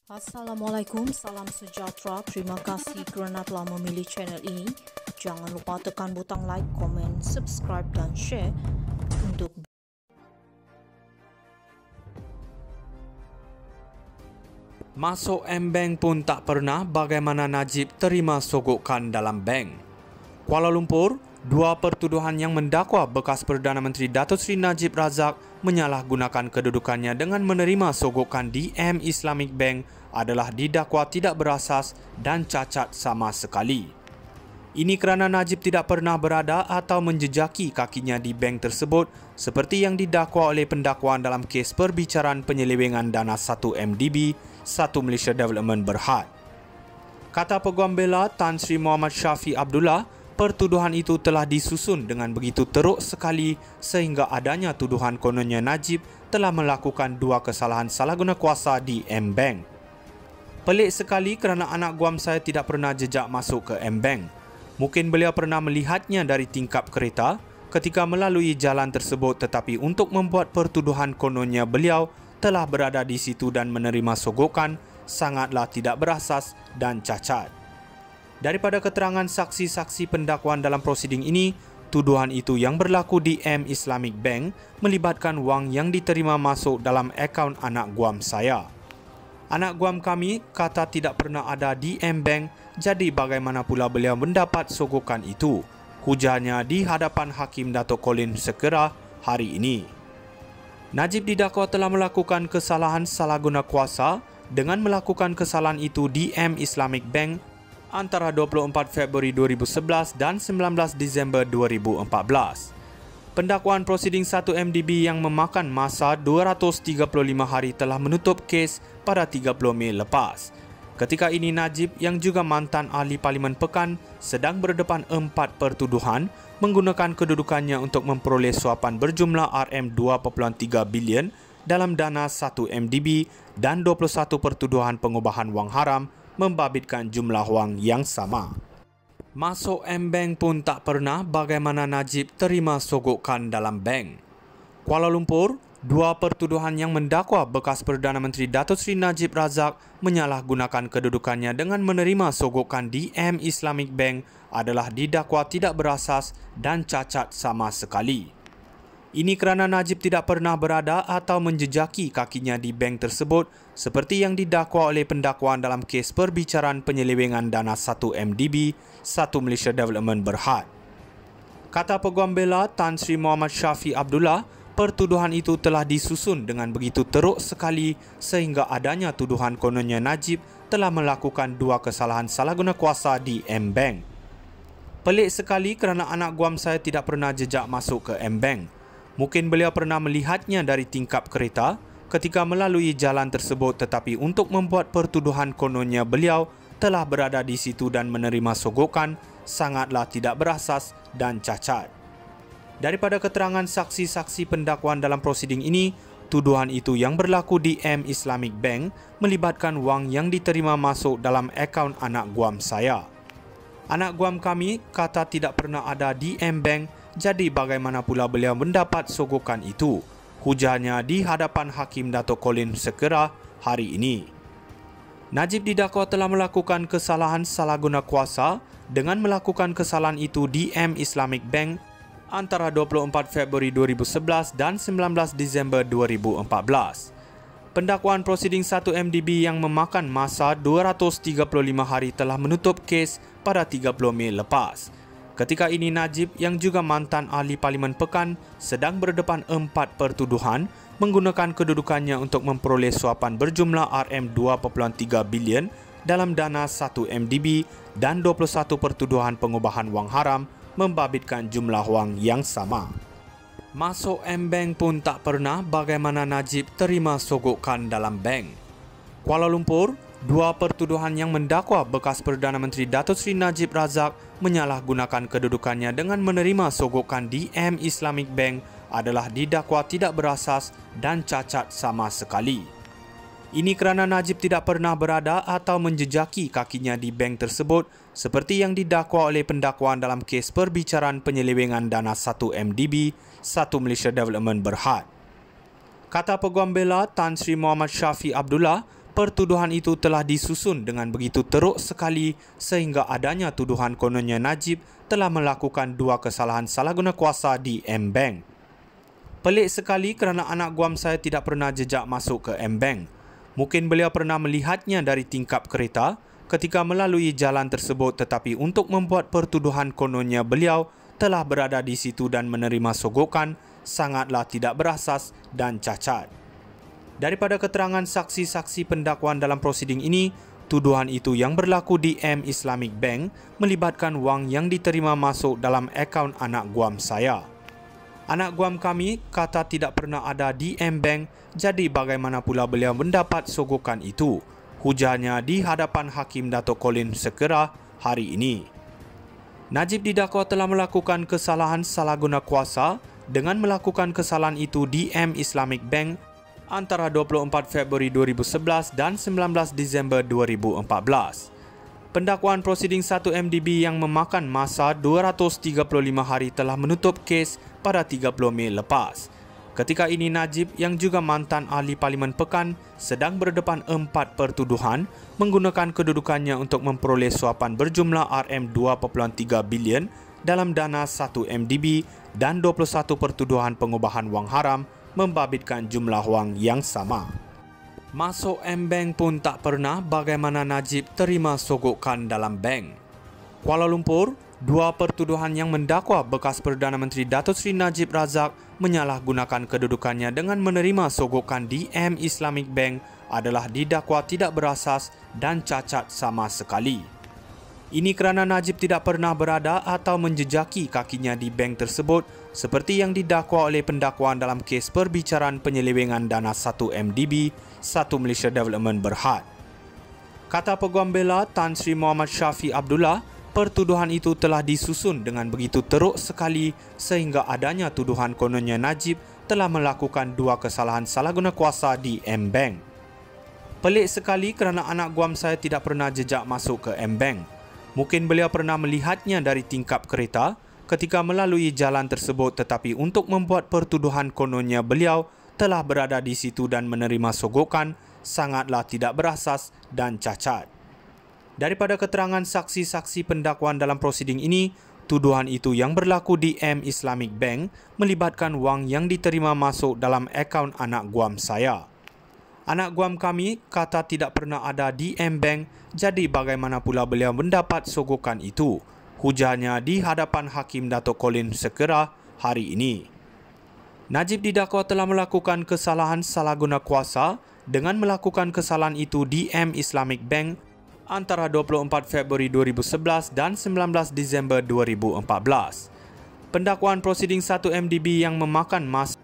Assalamualaikum, salam sejahtera. Terima kasih kerana telah memilih channel ini. Jangan lupa tekan butang like, komen, subscribe dan share untuk Masuk M-Bank pun tak pernah, bagaimana Najib terima sogokan dalam bank. Kuala Lumpur, dua pertuduhan yang mendakwa bekas Perdana Menteri Datuk Seri Najib Razak menyalahgunakan kedudukannya dengan menerima sogokan di M Islamic Bank adalah didakwa tidak berasas dan cacat sama sekali. Ini kerana Najib tidak pernah berada atau menjejaki kakinya di bank tersebut seperti yang didakwa oleh pendakwaan dalam kes perbicaraan penyelewengan dana 1 MDB, 1 Malaysia Development Berhad. Kata Peguam Bela Tan Sri Muhammad Syafiq Abdullah, pertuduhan itu telah disusun dengan begitu teruk sekali sehingga adanya tuduhan kononnya Najib telah melakukan dua kesalahan salahguna kuasa di M-Bank. Pelik sekali kerana anak guam saya tidak pernah jejak masuk ke M-Bank. Mungkin beliau pernah melihatnya dari tingkap kereta ketika melalui jalan tersebut, tetapi untuk membuat pertuduhan kononnya beliau telah berada di situ dan menerima sogokan sangatlah tidak berasas dan cacat. Daripada keterangan saksi-saksi pendakwaan dalam prosiding ini, tuduhan itu yang berlaku di M Islamic Bank melibatkan wang yang diterima masuk dalam akaun anak guam saya. Anak guam kami kata tidak pernah ada di M-Bank, jadi bagaimana pula beliau mendapat sogokan itu? Hujannya di hadapan Hakim Dato' Colin Sekera hari ini. Najib didakwa telah melakukan kesalahan salahguna kuasa dengan melakukan kesalahan itu di M Islamic Bank antara 24 Februari 2011 dan 19 Disember 2014. Pendakwaan prosiding 1 MDB yang memakan masa 235 hari telah menutup kes pada 30 Mei lepas. Ketika ini Najib yang juga mantan ahli Parlimen Pekan sedang berdepan 4 pertuduhan menggunakan kedudukannya untuk memperoleh suapan berjumlah RM2.3 bilion dalam dana 1 MDB dan 21 pertuduhan pengubahan wang haram membabitkan jumlah wang yang sama. Masuk M-Bank pun tak pernah, bagaimana Najib terima sogokan dalam bank. Kuala Lumpur, dua pertuduhan yang mendakwa bekas Perdana Menteri Datuk Seri Najib Razak menyalahgunakan kedudukannya dengan menerima sogokan di M Islamic Bank adalah didakwa tidak berasas dan cacat sama sekali. Ini kerana Najib tidak pernah berada atau menjejaki kakinya di bank tersebut seperti yang didakwa oleh pendakwaan dalam kes perbicaraan penyelewengan dana 1 MDB, 1 Malaysia Development Berhad. Kata Peguam Bela Tan Sri Muhammad Syafiq Abdullah, pertuduhan itu telah disusun dengan begitu teruk sekali sehingga adanya tuduhan kononnya Najib telah melakukan dua kesalahan salahguna kuasa di M-Bank. Pelik sekali kerana anak guam saya tidak pernah jejak masuk ke M-Bank. Mungkin beliau pernah melihatnya dari tingkap kereta ketika melalui jalan tersebut, tetapi untuk membuat pertuduhan kononnya beliau telah berada di situ dan menerima sogokan sangatlah tidak berasas dan cacat. Daripada keterangan saksi-saksi pendakwaan dalam prosiding ini, tuduhan itu yang berlaku di M Islamic Bank melibatkan wang yang diterima masuk dalam akaun anak guam saya. Anak guam kami kata tidak pernah ada di M-Bank, jadi bagaimana pula beliau mendapat sogokan itu? Hujannya di hadapan Hakim Dato' Colin Sekera hari ini. Najib didakwa telah melakukan kesalahan salahguna kuasa dengan melakukan kesalahan itu di M Islamic Bank antara 24 Februari 2011 dan 19 Disember 2014. Pendakwaan prosiding 1 MDB yang memakan masa 235 hari telah menutup kes pada 30 Mei lepas. Ketika ini Najib yang juga mantan ahli Parlimen Pekan sedang berdepan 4 pertuduhan menggunakan kedudukannya untuk memperoleh suapan berjumlah RM2.3 bilion dalam dana 1 MDB dan 21 pertuduhan pengubahan wang haram membabitkan jumlah wang yang sama. Masuk M-Bank pun tak pernah, bagaimana Najib terima sogokan dalam bank. Kuala Lumpur, dua pertuduhan yang mendakwa bekas Perdana Menteri Datuk Seri Najib Razak menyalahgunakan kedudukannya dengan menerima sogokan di M Islamic Bank adalah didakwa tidak berasas dan cacat sama sekali. Ini kerana Najib tidak pernah berada atau menjejaki kakinya di bank tersebut seperti yang didakwa oleh pendakwaan dalam kes perbicaraan penyelewengan dana 1 MDB, 1 Malaysia Development Berhad. Kata Peguam Bela Tan Sri Muhammad Syafiq Abdullah, pertuduhan itu telah disusun dengan begitu teruk sekali sehingga adanya tuduhan kononnya Najib telah melakukan 2 kesalahan salah guna kuasa di M-Bank. Pelik sekali kerana anak guam saya tidak pernah jejak masuk ke M-Bank. Mungkin beliau pernah melihatnya dari tingkap kereta ketika melalui jalan tersebut, tetapi untuk membuat pertuduhan kononnya beliau telah berada di situ dan menerima sogokan sangatlah tidak berasas dan cacat. Daripada keterangan saksi-saksi pendakwaan dalam prosiding ini, tuduhan itu yang berlaku di M Islamic Bank melibatkan wang yang diterima masuk dalam akaun anak guam saya. Anak guam kami kata tidak pernah ada di M Bank, jadi bagaimana pula beliau mendapat sogokan itu? Hujannya di hadapan Hakim Dato' Colin Sekera hari ini. Najib didakwa telah melakukan kesalahan salah guna kuasa dengan melakukan kesalahan itu di M Islamic Bank antara 24 Februari 2011 dan 19 Disember 2014. Pendakwaan prosiding 1 MDB yang memakan masa 235 hari telah menutup kes pada 30 Mei lepas. Ketika ini Najib yang juga mantan ahli Parlimen Pekan sedang berdepan 4 pertuduhan menggunakan kedudukannya untuk memperoleh suapan berjumlah RM2.3 bilion dalam dana 1 MDB dan 21 pertuduhan pengubahan wang haram membabitkan jumlah wang yang sama. Masuk M-Bank pun tak pernah, bagaimana Najib terima sogokan dalam bank. Kuala Lumpur, 2 pertuduhan yang mendakwa bekas Perdana Menteri Datuk Seri Najib Razak menyalahgunakan kedudukannya dengan menerima sogokan di M Islamic Bank adalah didakwa tidak berasas dan cacat sama sekali. Ini kerana Najib tidak pernah berada atau menjejaki kakinya di bank tersebut seperti yang didakwa oleh pendakwaan dalam kes perbicaraan penyelewengan dana 1 MDB, 1 Malaysia Development Berhad. Kata Peguam Bela Tan Sri Muhammad Syafiq Abdullah, pertuduhan itu telah disusun dengan begitu teruk sekali sehingga adanya tuduhan kononnya Najib telah melakukan 2 kesalahan salah guna kuasa di M-Bank. Pelik sekali kerana anak guam saya tidak pernah jejak masuk ke M-Bank. Mungkin beliau pernah melihatnya dari tingkap kereta ketika melalui jalan tersebut, tetapi untuk membuat pertuduhan kononnya beliau telah berada di situ dan menerima sogokan sangatlah tidak berasas dan cacat. Daripada keterangan saksi-saksi pendakwaan dalam prosiding ini, tuduhan itu yang berlaku di M Islamic Bank melibatkan wang yang diterima masuk dalam akaun anak guam saya. Anak guam kami kata tidak pernah ada di M-Bank, jadi bagaimana pula beliau mendapat sogokan itu? Hujannya di hadapan Hakim Dato' Colin Sekera hari ini. Najib didakwa telah melakukan kesalahan salah guna kuasa dengan melakukan kesalahan itu di M Islamic Bank antara 24 Februari 2011 dan 19 Disember 2014. Pendakwaan prosiding 1 MDB yang memakan masa